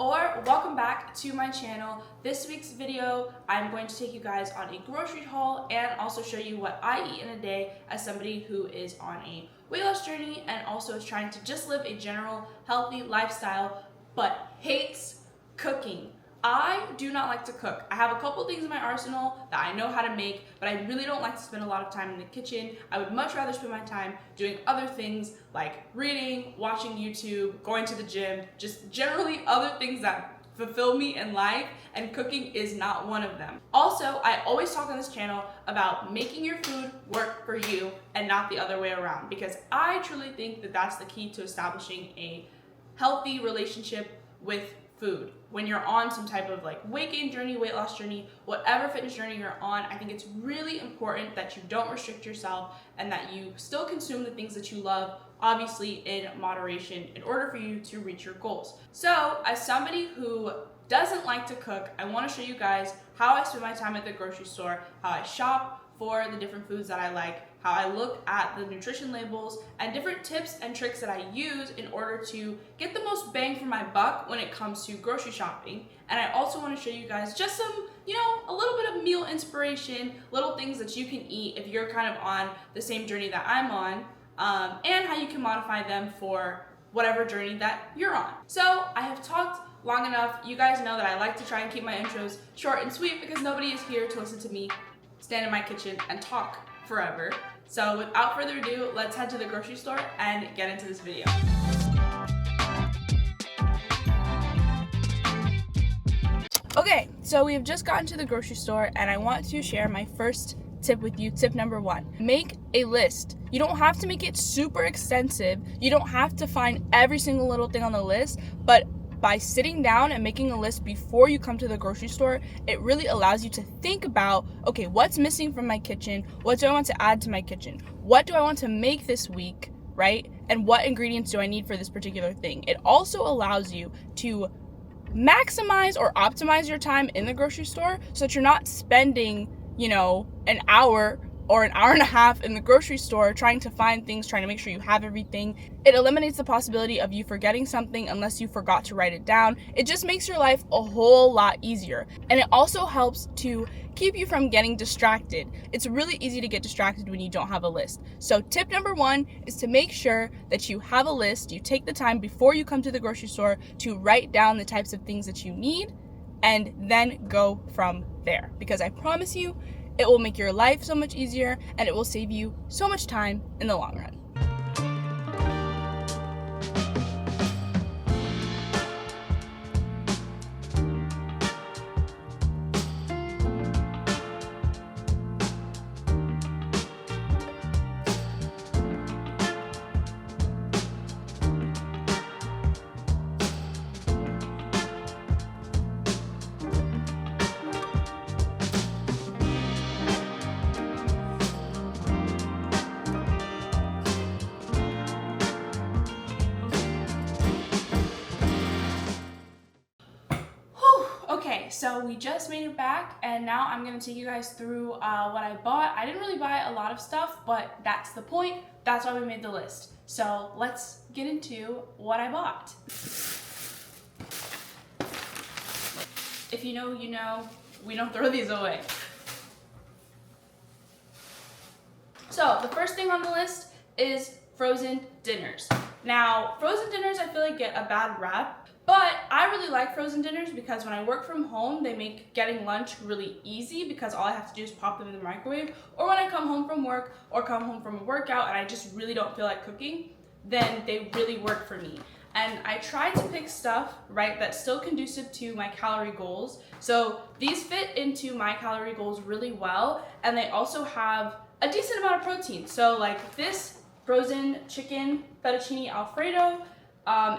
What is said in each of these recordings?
or welcome back to my channel. This week's video, I'm going to take you guys on a grocery haul and also show you what I eat in a day as somebody who is on a weight loss journey and also is trying to just live a general healthy lifestyle but hates cooking. I do not like to cook. I have a couple things in my arsenal that I know how to make, but I really don't like to spend a lot of time in the kitchen. I would much rather spend my time doing other things like reading, watching YouTube, going to the gym, just generally other things that fulfill me in life, and cooking is not one of them. Also, I always talk on this channel about making your food work for you and not the other way around, because I truly think that that's the key to establishing a healthy relationship with food. When you're on some type of like weight gain journey, weight loss journey, whatever fitness journey you're on, I think it's really important that you don't restrict yourself and that you still consume the things that you love, obviously in moderation, in order for you to reach your goals. So as somebody who doesn't like to cook, I want to show you guys how I spend my time at the grocery store, how I shop for the different foods that I like, how I look at the nutrition labels, and different tips and tricks that I use in order to get the most bang for my buck when it comes to grocery shopping. And I also want to show you guys just some, a little bit of meal inspiration, little things that you can eat if you're kind of on the same journey that I'm on, and how you can modify them for whatever journey that you're on. So I have talked long enough. You guys know that I like to try and keep my intros short and sweet because nobody is here to listen to me stand in my kitchen and talk forever. So without further ado, let's head to the grocery store and get into this video. Okay, so we have just gotten to the grocery store and I want to share my first tip with you. Tip number 1, make a list. You don't have to make it super extensive. You don't have to find every single little thing on the list, but by sitting down and making a list before you come to the grocery store, it really allows you to think about, okay, what's missing from my kitchen? What do I want to add to my kitchen? What do I want to make this week, right? And what ingredients do I need for this particular thing? It also allows you to maximize or optimize your time in the grocery store so that you're not spending, an hour or an hour and a half in the grocery store trying to find things, trying to make sure you have everything. It eliminates the possibility of you forgetting something unless you forgot to write it down. It just makes your life a whole lot easier. And it also helps to keep you from getting distracted. It's really easy to get distracted when you don't have a list. So tip number 1 is to make sure that you have a list. You take the time before you come to the grocery store to write down the types of things that you need and then go from there. Because I promise you, it will make your life so much easier and it will save you so much time in the long run. Okay, so we just made it back and now I'm going to take you guys through what I bought. I didn't really buy a lot of stuff, but that's the point. That's why we made the list. So let's get into what I bought. If you know, you know, we don't throw these away. So the first thing on the list is frozen dinners. Now, frozen dinners I feel like get a bad rap. But I really like frozen dinners because when I work from home, they make getting lunch really easy because all I have to do is pop them in the microwave. Or when I come home from work or come home from a workout and I just really don't feel like cooking, then they really work for me. And I try to pick stuff, right, that's still conducive to my calorie goals. So these fit into my calorie goals really well, and they also have a decent amount of protein. So like this frozen chicken fettuccine Alfredo,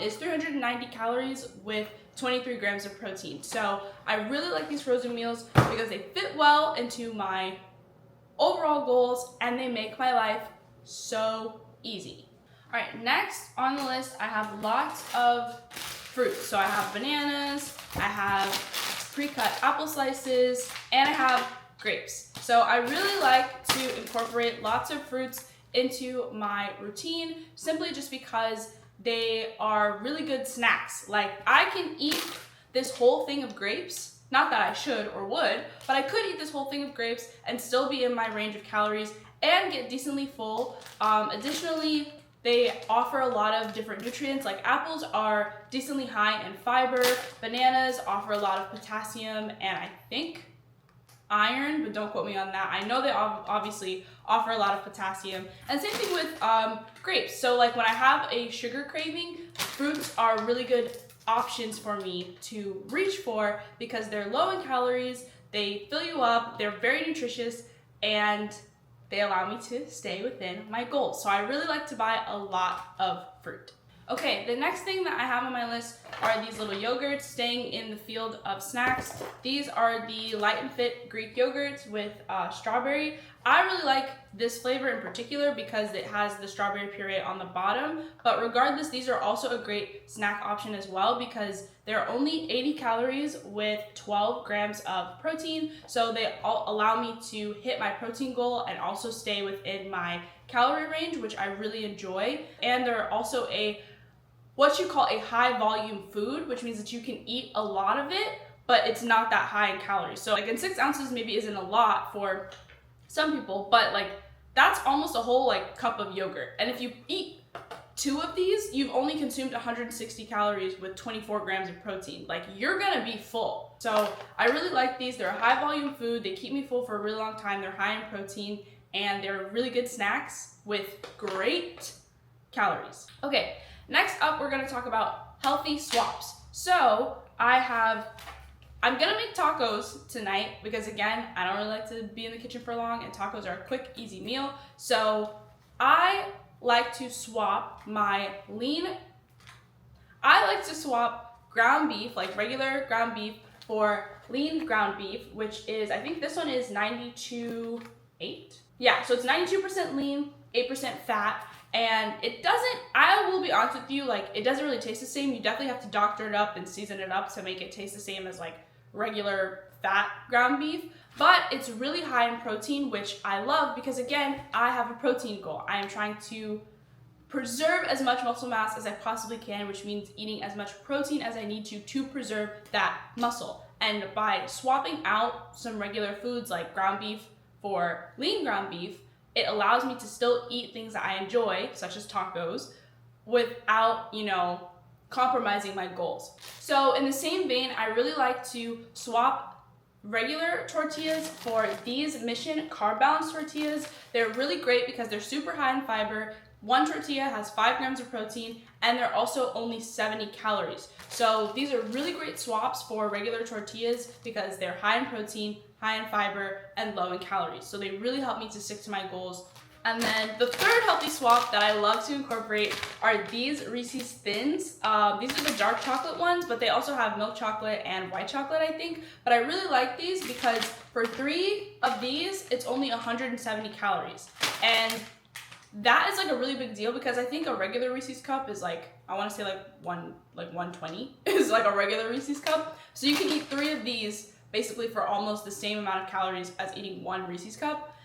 is 390 calories with 23 grams of protein. So I really like these frozen meals because they fit well into my overall goals and they make my life so easy. All right, next on the list, I have lots of fruit. So I have bananas, I have pre-cut apple slices, and I have grapes. So I really like to incorporate lots of fruits into my routine simply just because they are really good snacks. Like I can eat this whole thing of grapes. Not that I should or would, but I could eat this whole thing of grapes and still be in my range of calories and get decently full. Additionally, they offer a lot of different nutrients, like apples are decently high in fiber, bananas offer a lot of potassium and I think iron, but don't quote me on that. I know they obviously offer a lot of potassium. And same thing with grapes. So like when I have a sugar craving, fruits are really good options for me to reach for because they're low in calories, they fill you up, they're very nutritious, and they allow me to stay within my goals. So I really like to buy a lot of fruit. Okay, the next thing that I have on my list are these little yogurts, staying in the field of snacks. These are the Light and Fit Greek yogurts with strawberry. I really like this flavor in particular because it has the strawberry puree on the bottom, but regardless, these are also a great snack option as well because they're only 80 calories with 12 grams of protein, so they all allow me to hit my protein goal and also stay within my calorie range, which I really enjoy. And they're also what you call a high volume food, which means that you can eat a lot of it, but it's not that high in calories. So like in 6 ounces maybe isn't a lot for some people, but like that's almost a whole like cup of yogurt. And if you eat 2 of these, you've only consumed 160 calories with 24 grams of protein. Like you're gonna be full. So I really like these. They're a high volume food. They keep me full for a really long time. They're high in protein and they're really good snacks with great calories. Okay, next up we're gonna talk about healthy swaps. So I'm gonna make tacos tonight because again, I don't really like to be in the kitchen for long and tacos are a quick, easy meal. So I like to swap ground beef, like regular ground beef, for lean ground beef, which is, I think this one is 92.8. Yeah, so it's 92% lean, 8% fat. And I will be honest with you, like it doesn't really taste the same. You definitely have to doctor it up and season it up to make it taste the same as like regular fat ground beef, but it's really high in protein, which I love because again, I have a protein goal. I am trying to preserve as much muscle mass as I possibly can, which means eating as much protein as I need to preserve that muscle. And by swapping out some regular foods like ground beef for lean ground beef, it allows me to still eat things that I enjoy, such as tacos, without, compromising my goals. So in the same vein, I really like to swap regular tortillas for these Mission Carb Balance tortillas. They're really great because they're super high in fiber. One tortilla has 5 grams of protein and they're also only 70 calories. So these are really great swaps for regular tortillas because they're high in protein, high in fiber, and low in calories. So they really help me to stick to my goals. And then the third healthy swap that I love to incorporate are these Reese's Thins. These are the dark chocolate ones, but they also have milk chocolate and white chocolate, I think. But I really like these because for 3 of these, it's only 170 calories. And that is like a really big deal because I think a regular Reese's cup is like, I want to say like 120 is like a regular Reese's cup. So you can eat 3 of these basically for almost the same amount of calories as eating 1 Reese's cup.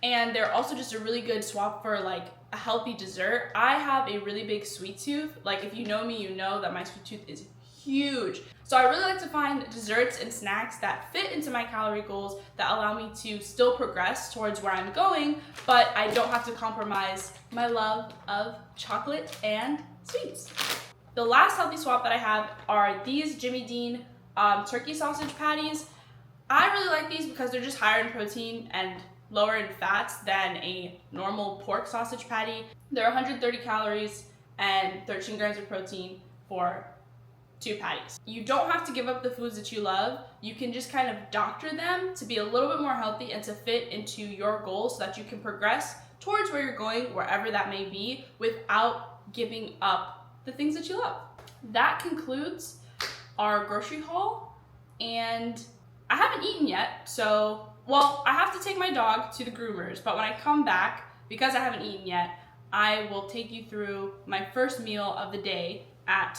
And they're also just a really good swap for like a healthy dessert. I have a really big sweet tooth. Like if you know me, you know that my sweet tooth is huge. So I really like to find desserts and snacks that fit into my calorie goals that allow me to still progress towards where I'm going, but I don't have to compromise my love of chocolate and sweets. The last healthy swap that I have are these Jimmy Dean turkey sausage patties. I really like these because they're just higher in protein and lower in fats than a normal pork sausage patty. They're 130 calories and 13 grams of protein for 2 patties. You don't have to give up the foods that you love. You can just kind of doctor them to be a little bit more healthy and to fit into your goals so that you can progress towards where you're going, wherever that may be, without giving up the things that you love. That concludes our grocery haul, and I haven't eaten yet, so I have to take my dog to the groomers, but when I come back, because I haven't eaten yet, I will take you through my first meal of the day at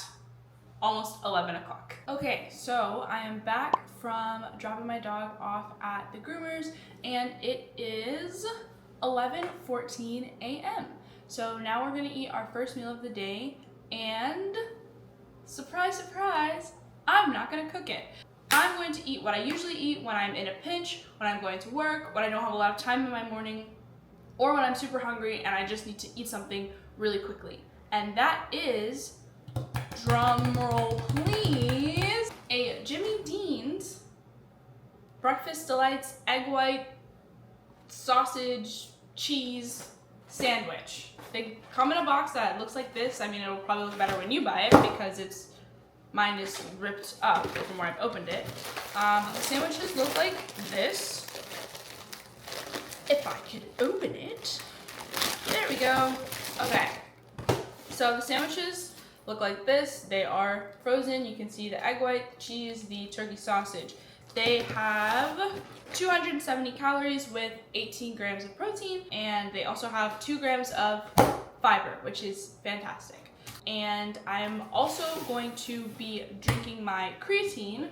almost 11 o'clock. Okay, so I am back from dropping my dog off at the groomers, and it is 11:14 a.m. So now we're gonna eat our first meal of the day, and surprise, surprise, I'm not gonna cook it. I'm going to eat what I usually eat when I'm in a pinch, when I'm going to work, when I don't have a lot of time in my morning, or when I'm super hungry and I just need to eat something really quickly. And that is, drum roll please, a Jimmy Dean's Breakfast Delights egg white sausage cheese sandwich. They come in a box that looks like this. I mean, it'll probably look better when you buy it because mine is ripped up from where I've opened it. The sandwiches look like this. If I could open it. There we go. Okay. So the sandwiches look like this. They are frozen. You can see the egg white, the cheese, the turkey sausage. They have 270 calories with 18 grams of protein, and they also have 2 grams of fiber, which is fantastic. And I'm also going to be drinking my creatine.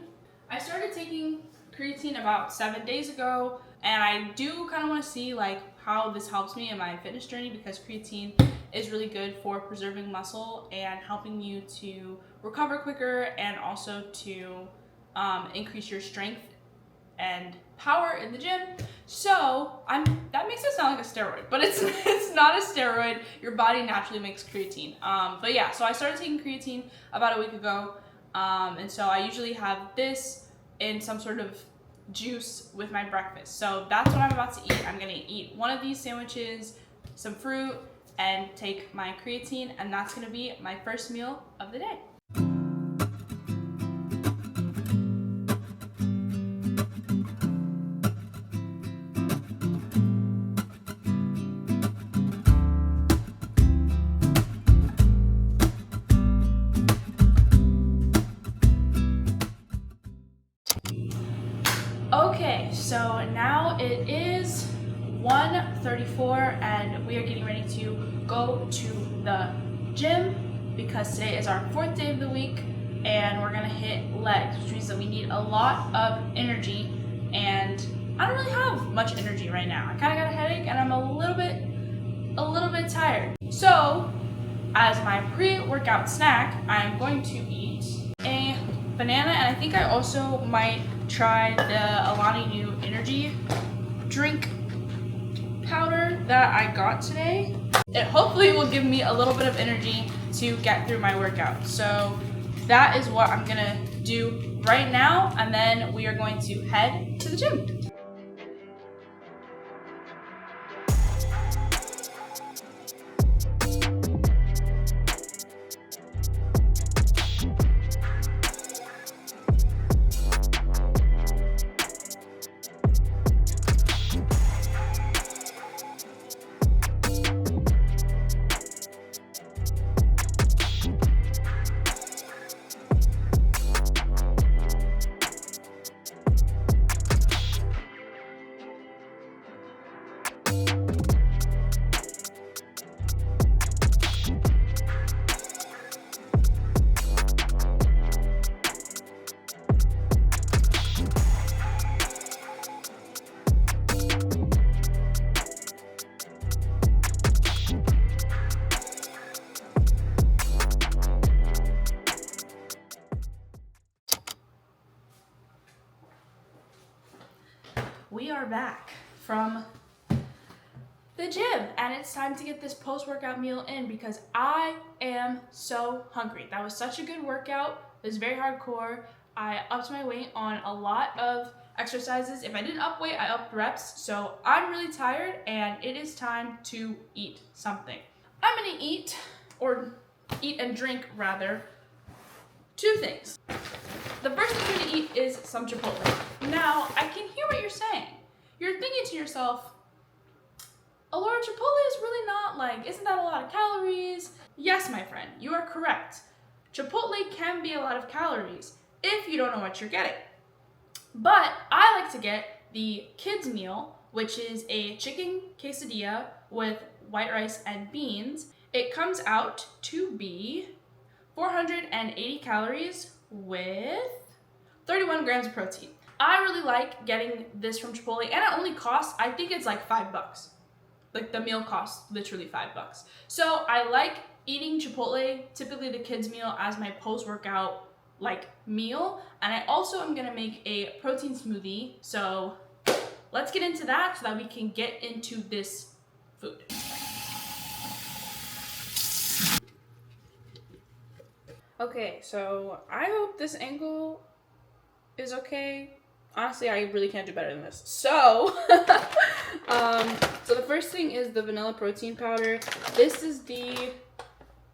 I started taking creatine about 7 days ago, and I do kind of want to see like how this helps me in my fitness journey, because creatine is really good for preserving muscle and helping you to recover quicker, and also to increase your strength and power in the gym. So that makes it sound like a steroid, but it's not a steroid. Your body naturally makes creatine. But yeah, so I started taking creatine about a week ago, and so I usually have this in some sort of juice with my breakfast. So that's what I'm about to eat. I'm gonna eat one of these sandwiches, some fruit, and take my creatine, and that's gonna be my first meal of the day. Okay, so now it is 1:34 and we are getting ready to go to the gym because today is our 4th day of the week and we're gonna hit legs, which means that we need a lot of energy, and I don't really have much energy right now. I kind of got a headache and I'm a little bit tired. So as my pre-workout snack, I'm going to eat a banana, and I think I also might try the Alani Nu energy drink powder that I got today. It hopefully will give me a little bit of energy to get through my workout. So that is what I'm gonna do right now, and then we are going to head to the gym. We are back from the gym and it's time to get this post-workout meal in because I am so hungry. That was such a good workout. It was very hardcore. I upped my weight on a lot of exercises. If I didn't up weight, I upped reps. So I'm really tired and it is time to eat something. I'm gonna eat and drink rather, 2 things. The first thing I'm gonna eat is some Chipotle. Now, I can hear what you're saying. You're thinking to yourself, Alora, Chipotle is really not like, isn't that a lot of calories? Yes, my friend, you are correct. Chipotle can be a lot of calories if you don't know what you're getting. But I like to get the kids meal, which is a chicken quesadilla with white rice and beans. It comes out to be 480 calories with 31 grams of protein. I really like getting this from Chipotle, and it only costs, I think it's like $5. Like the meal costs literally $5. So I like eating Chipotle, typically the kids meal, as my post-workout like meal. And I also am gonna make a protein smoothie. So let's get into that so that we can get into this food. Okay, so I hope this angle is okay. Honestly, I really can't do better than this. So, so the first thing is the vanilla protein powder. This is the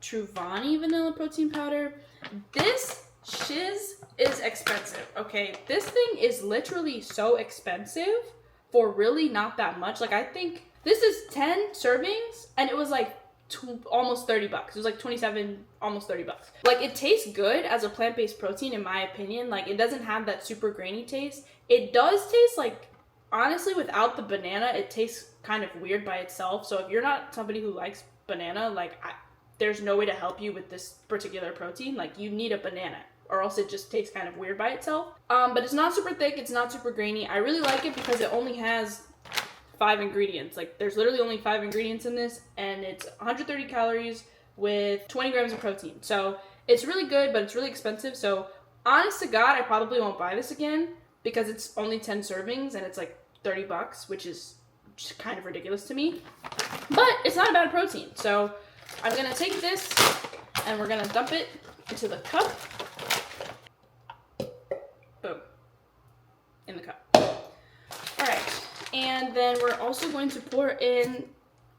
Truvani vanilla protein powder. This shiz is expensive, okay? This thing is literally so expensive for really not that much. Like, I think this is 10 servings and it was like almost $30. It was like 27, almost $30. Like, it tastes good as a plant-based protein in my opinion. Like, it doesn't have that super grainy taste. It does taste like, honestly, without the banana, it tastes kind of weird by itself. So if you're not somebody who likes banana, like, there's no way to help you with this particular protein. Like, you need a banana or else it just tastes kind of weird by itself. But it's not super thick, it's not super grainy. I really like it because it only has 5 ingredients. Like, there's literally only 5 ingredients in this, and it's 130 calories with 20 grams of protein. So it's really good, but it's really expensive. So honest to God, I probably won't buy this again because it's only 10 servings and it's like $30, which is just kind of ridiculous to me. But it's not a bad protein. So I'm gonna take this and we're gonna dump it into the cup. Boom. In the cup. All right. And then we're also going to pour in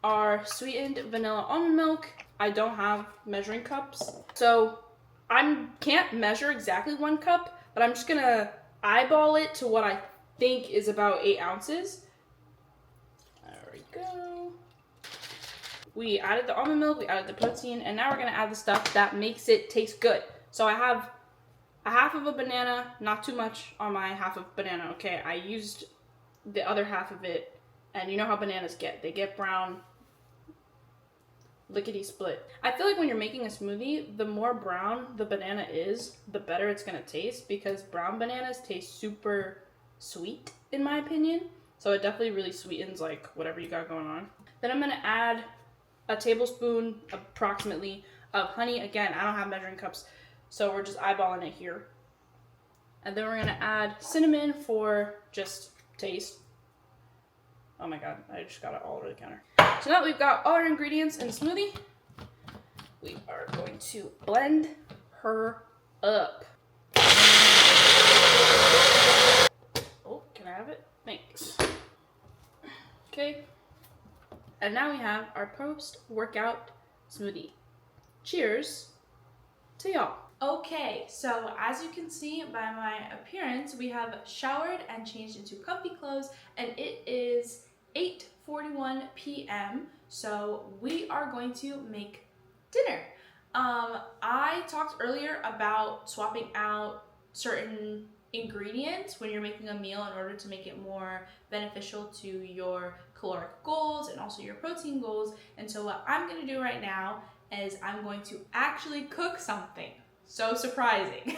our sweetened vanilla almond milk. I don't have measuring cups, so I can't measure exactly 1 cup, but I'm just gonna eyeball it to what I think is about 8 ounces. There we go. We added the almond milk, we added the protein, and now we're gonna add the stuff that makes it taste good. So I have a half of a banana, not too much on my half of banana, okay? I used the other half of it, and you know how bananas get. They get brown, lickety split. I feel like when you're making a smoothie, the more brown the banana is, the better it's gonna taste, because brown bananas taste super sweet, in my opinion. So it definitely really sweetens like whatever you got going on. Then I'm gonna add a tablespoon approximately of honey. Again, I don't have measuring cups, so we're just eyeballing it here. And then we're gonna add cinnamon for just taste. Oh my god, I just got it all over the counter. So now that we've got all our ingredients in the smoothie, we are going to blend her up. Oh, can I have it? Thanks. Okay. And now we have our post-workout smoothie. Cheers to y'all. Okay, so as you can see by my appearance, we have showered and changed into comfy clothes, and it is 8:41 p.m. So we are going to make dinner. I talked earlier about swapping out certain ingredients when you're making a meal in order to make it more beneficial to your caloric goals and also your protein goals. And so what I'm going to do right now is I'm going to actually cook something. So surprising.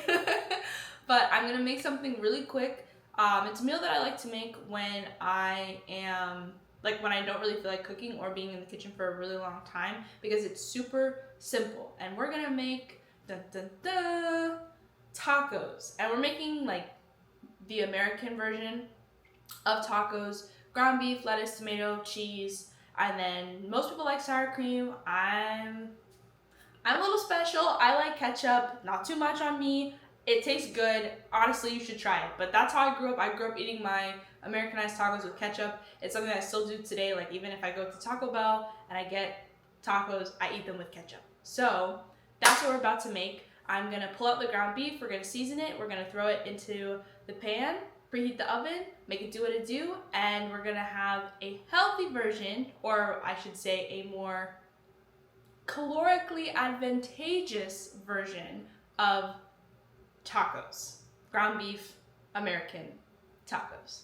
But I'm gonna make something really quick. It's a meal that I like to make when I am, like, when I don't really feel like cooking or being in the kitchen for a really long time, because it's super simple. And we're gonna make tacos. And we're making like the American version of tacos: ground beef, lettuce, tomato, cheese, and then most people like sour cream. I'm a little special. I like ketchup, not too much on me. It tastes good. Honestly, you should try it. But that's how I grew up. I grew up eating my Americanized tacos with ketchup. It's something that I still do today. Like, even if I go to Taco Bell and I get tacos, I eat them with ketchup. So that's what we're about to make. I'm gonna pull out the ground beef. We're gonna season it. We're gonna throw it into the pan, preheat the oven, make it do what it do, and we're gonna have a healthy version, or I should say a more calorically advantageous version of tacos. Ground beef, American tacos.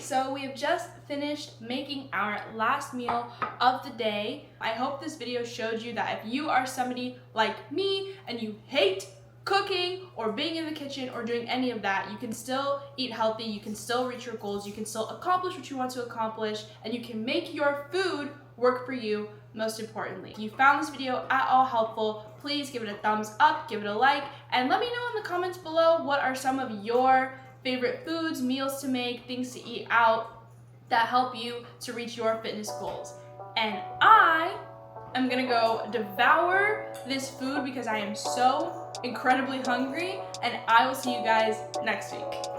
So we have just finished making our last meal of the day. I hope this video showed you that if you are somebody like me and you hate cooking or being in the kitchen or doing any of that, you can still eat healthy, you can still reach your goals, you can still accomplish what you want to accomplish, and you can make your food work for you, most importantly. If you found this video at all helpful, please give it a thumbs up, give it a like, and let me know in the comments below what are some of your favorite foods, meals to make, things to eat out that help you to reach your fitness goals. And I'm gonna go devour this food because I am so incredibly hungry, and I will see you guys next week.